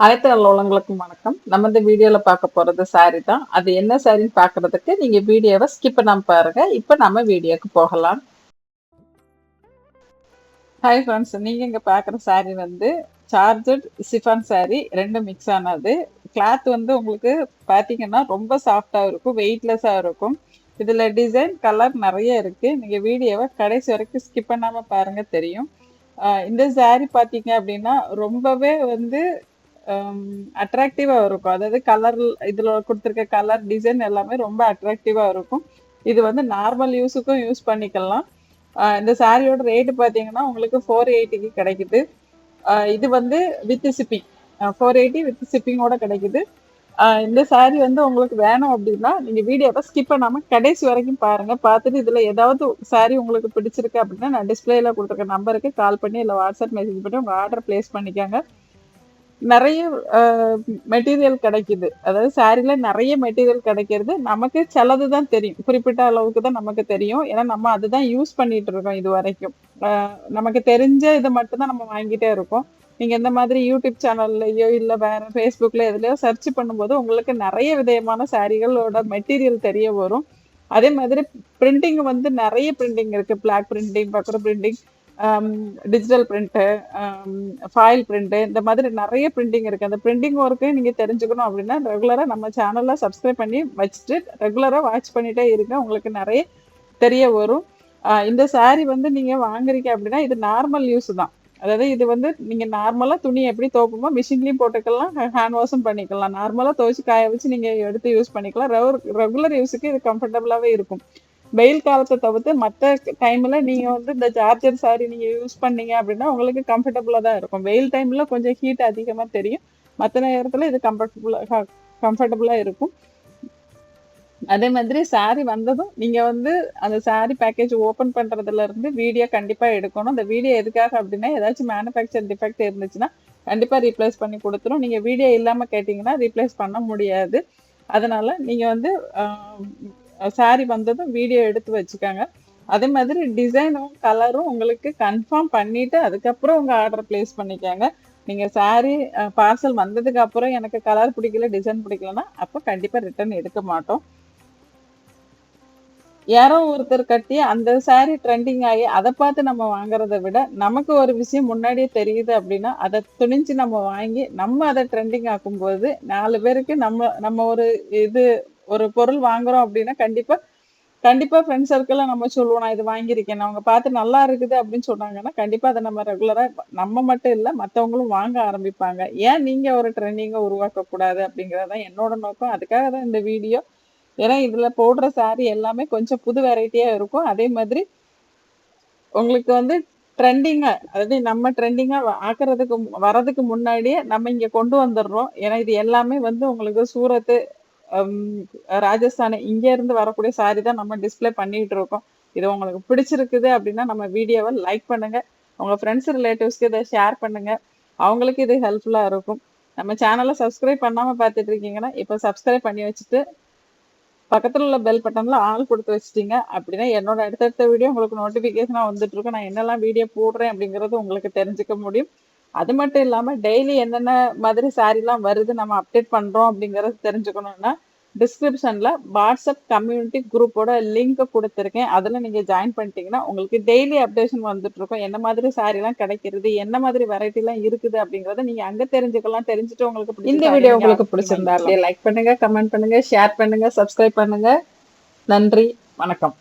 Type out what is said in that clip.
அனைத்து நல்லுள்ளங்களுக்கும் வணக்கம். நம்ம இந்த வீடியோல பார்க்க போறது சாரி தான். அது என்ன சாரின்னு பார்க்கறதுக்கு நீங்க வீடியோவை ஸ்கிப் பண்ணாம பாருங்க. இப்ப நம்ம வீடியோக்கு போகலாம். ஹாய் ஃப்ரெண்ட்ஸ், நீங்க இங்க பார்க்குற சாரி வந்து சார்ஜட் சிஃபான் சாரி, ரெண்டும் மிக்ஸ் ஆனது. கிளாத் வந்து உங்களுக்கு பார்த்தீங்கன்னா ரொம்ப சாஃப்டா இருக்கும், வெயிட்லெஸ்ஸா இருக்கும். இதுல டிசைன் கலர் நிறைய இருக்கு. நீங்க வீடியோவை கடைசி வரைக்கும் ஸ்கிப் பண்ணாம பாருங்க, தெரியும். இந்த சாரி பார்த்தீங்க அப்படின்னா ரொம்பவே வந்து அட்ராக்டிவா இருக்கும். அதாவது கலர், இதுல குடுத்திருக்க கலர் டிசைன் எல்லாமே ரொம்ப அட்ராக்டிவா இருக்கும். இது வந்து நார்மல் யூஸுக்கும் யூஸ் பண்ணிக்கலாம். இந்த சாரியோட ரேட் பாத்தீங்கன்னா உங்களுக்கு 480க்கு கிடைக்குது. இது வந்து வித் ஷிப்பிங், 480 வித் ஷிப்பிங்கோட கிடைக்குது. இந்த சாரி வந்து உங்களுக்கு வேணும் அப்படின்னா நீங்க வீடியோவை ஸ்கிப் பண்ணாம கடைசி வரைக்கும் பாருங்க. பார்த்துட்டு இதுல ஏதாவது சாரி உங்களுக்கு பிடிச்சிருக்கு அப்படின்னா நான் டிஸ்பிளேல கொடுத்துருக்க நம்பருக்கு கால் பண்ணி இல்லை வாட்ஸ்அப் மெசேஜ் பண்ணி உங்க ஆர்டர் பிளேஸ் பண்ணிக்கோங்க. நிறைய மெட்டீரியல் கிடைக்குது. அதாவது சாரில நிறைய மெட்டீரியல் கிடைக்கிறது. நமக்கு சிலது தான் தெரியும். குறிப்பிட்ட அளவுக்கு தான் நமக்கு தெரியும். ஏன்னா நம்ம அதுதான் யூஸ் பண்ணிட்டு இருக்கோம் இது வரைக்கும். நமக்கு தெரிஞ்ச இதை மட்டும் தான் நம்ம வாங்கிட்டே இருக்கோம். நீங்க இந்த மாதிரி யூடியூப் சேனல்லயோ இல்ல வேற ஃபேஸ்புக்ல எதுலயோ சர்ச் பண்ணும்போது உங்களுக்கு நிறைய விதமான சாரிகளோட மெட்டீரியல் தெரிய வரும். அதே மாதிரி பிரிண்டிங் வந்து நிறைய பிரிண்டிங் இருக்கு. பிளாக் பிரிண்டிங், பக்கர் printing, digital print, foil print, இந்த மாதிரி நிறைய பிரிண்டிங் இருக்கு. அந்த பிரிண்டிங் ஒர்க்கு நீங்க தெரிஞ்சுக்கணும் அப்படின்னா ரெகுலரா நம்ம சேனல்ல சப்ஸ்கிரைப் பண்ணி வச்சுட்டு ரெகுலரா வாட்ச் பண்ணிட்டே இருங்க. உங்களுக்கு நிறைய தெரிய வரும். இந்த சாரி வந்து நீங்க வாங்குறீங்க அப்படின்னா இது நார்மல் யூஸ் தான். அதாவது இது வந்து நீங்க நார்மலா துணி எப்படி துவைப்போமோ மிஷின்லயும் போட்டுக்கலாம், ஹேண்ட் வாஷும் பண்ணிக்கலாம். நார்மலா துவைச்சு காய வச்சு நீங்க எடுத்து யூஸ் பண்ணிக்கலாம். ரெகுலர் யூஸுக்கு இது கம்ஃபர்டபுளாவே இருக்கும். வெயில் காலத்தை தவிர்த்து மற்ற டைம்ல நீங்க வந்து இந்த ஜார்ஜர் சாரி நீங்க யூஸ் பண்ணீங்க அப்படின்னா உங்களுக்கு கம்ஃபர்டபுளா தான் இருக்கும். வெயில் டைம்ல கொஞ்சம் ஹீட் அதிகமா தெரியும். மற்ற நேரத்துல இது கம்ஃபர்டபுளா இருக்கும். அதே மாதிரி சாரி வந்ததும் நீங்க வந்து அந்த சாரி பேக்கேஜ் ஓபன் பண்றதுல இருந்து வீடியோ கண்டிப்பா எடுக்கணும். அந்த வீடியோ எதுக்காக அப்படின்னா ஏதாச்சும் மேனுஃபேக்சர் டிஃபெக்ட் இருந்துச்சுன்னா கண்டிப்பா ரீப்ளேஸ் பண்ணி கொடுத்துரும். நீங்க வீடியோ இல்லாம கேட்டீங்கன்னா ரீப்ளேஸ் பண்ண முடியாது. அதனால நீங்க வந்து சாரி வந்ததும் வீடியோ எடுத்து வச்சுக்கோங்க. அதே மாதிரி டிசைனும் கலரும் உங்களுக்கு கன்ஃபார்ம் பண்ணிட்டு அதுக்கப்புறம் உங்க ஆர்டர் பிளேஸ் பண்ணிக்கோங்க. நீங்க சாரி பார்சல் வந்ததுக்கு அப்புறம் எனக்கு கலர் பிடிக்கல, டிசைன் பிடிக்கலன்னா அப்போ கண்டிப்பா ரிட்டர்ன் எடுக்க மாட்டோம். யாரோ ஒருத்தர் கட்டி அந்த சாரி ட்ரெண்டிங் ஆகி அதை பார்த்து நம்ம வாங்குறத விட நமக்கு ஒரு விஷயம் முன்னாடியே தெரியுது அப்படின்னா அதை துணிஞ்சு நம்ம வாங்கி நம்ம அதை ட்ரெண்டிங் ஆக்கும்போது 4 பேருக்கு நம்ம நம்ம இது ஒரு பொருள் வாங்குறோம் அப்படின்னா கண்டிப்பா கண்டிப்பா ஃப்ரெண்ட் சர்க்கிள்ல நம்ம சொல்லுவோம் நான் இது வாங்கியிருக்கேன், அவங்க பார்த்து நல்லா இருக்குது அப்படின்னு சொன்னாங்கன்னா கண்டிப்பா அதை நம்ம ரெகுலரா நம்ம மட்டும் இல்ல மற்றவங்களும் வாங்க ஆரம்பிப்பாங்க. ஏன் நீங்க ஒரு ட்ரெண்டிங்கை உருவாக்க கூடாது அப்படிங்கறதான் என்னோட நோக்கம். அதுக்காக தான் இந்த வீடியோ. ஏன்னா இதுல போடுற சாரி எல்லாமே கொஞ்சம் புது வெரைட்டியா இருக்கும். அதே மாதிரி உங்களுக்கு வந்து ட்ரெண்டிங்கா, அதாவது நம்ம ட்ரெண்டிங்கா ஆக்குறதுக்கு வர்றதுக்கு முன்னாடியே நம்ம இங்க கொண்டு வந்துடுறோம். ஏன்னா இது எல்லாமே வந்து உங்களுக்கு சூரத், ராஜஸ்தான் இங்க இருந்து வரக்கூடிய சாரி தான் நம்ம டிஸ்பிளே பண்ணிட்டு இருக்கோம். இது உங்களுக்கு பிடிச்சிருக்குது அப்படின்னா நம்ம வீடியோவை லைக் பண்ணுங்க, உங்க ஃப்ரெண்ட்ஸ் ரிலேட்டிவ்ஸ்க்கு இதை ஷேர் பண்ணுங்க. அவங்களுக்கு இது ஹெல்ப்ஃபுல்லா இருக்கும். நம்ம சேனலை சப்ஸ்கிரைப் பண்ணாம பார்த்துட்டு இருக்கீங்கன்னா இப்போ சப்ஸ்கிரைப் பண்ணி வச்சுட்டு பக்கத்துல உள்ள பெல் பட்டன்ல ஆல் கொடுத்து வச்சிட்டீங்க அப்படின்னா என்னோட அடுத்தடுத்த வீடியோ உங்களுக்கு நோட்டிபிகேஷனா வந்துட்டு இருக்கும். நான் என்னெல்லாம் வீடியோ போடுறேன் அப்படிங்கறது உங்களுக்கு தெரிஞ்சுக்க முடியும். அது மட்டும் இல்லாம டெய்லி என்னென்ன மாதிரி சாரிலாம் வருது நம்ம அப்டேட் பண்றோம் அப்படிங்கறது தெரிஞ்சுக்கணும்னா டிஸ்கிரிப்ஷன்ல வாட்ஸ்அப் கம்யூனிட்டி குரூப்போட லிங்க் கொடுத்துருக்கேன். அதுல நீங்க ஜாயின் பண்ணிட்டீங்கன்னா உங்களுக்கு டெய்லி அப்டேஷன் வந்துட்டு இருக்கும். என்ன மாதிரி சாரி எல்லாம் கிடைக்கிறது, என்ன மாதிரி வெரைட்டி எல்லாம் இருக்குது அப்படிங்கறத நீங்க அங்க தெரிஞ்சுக்கலாம். தெரிஞ்சுட்டு உங்களுக்கு இந்த வீடியோ உங்களுக்கு பிடிச்சிருந்தா அப்படியே லைக் பண்ணுங்க, கமெண்ட் பண்ணுங்க, ஷேர் பண்ணுங்க, சப்ஸ்கிரைப் பண்ணுங்க. நன்றி, வணக்கம்.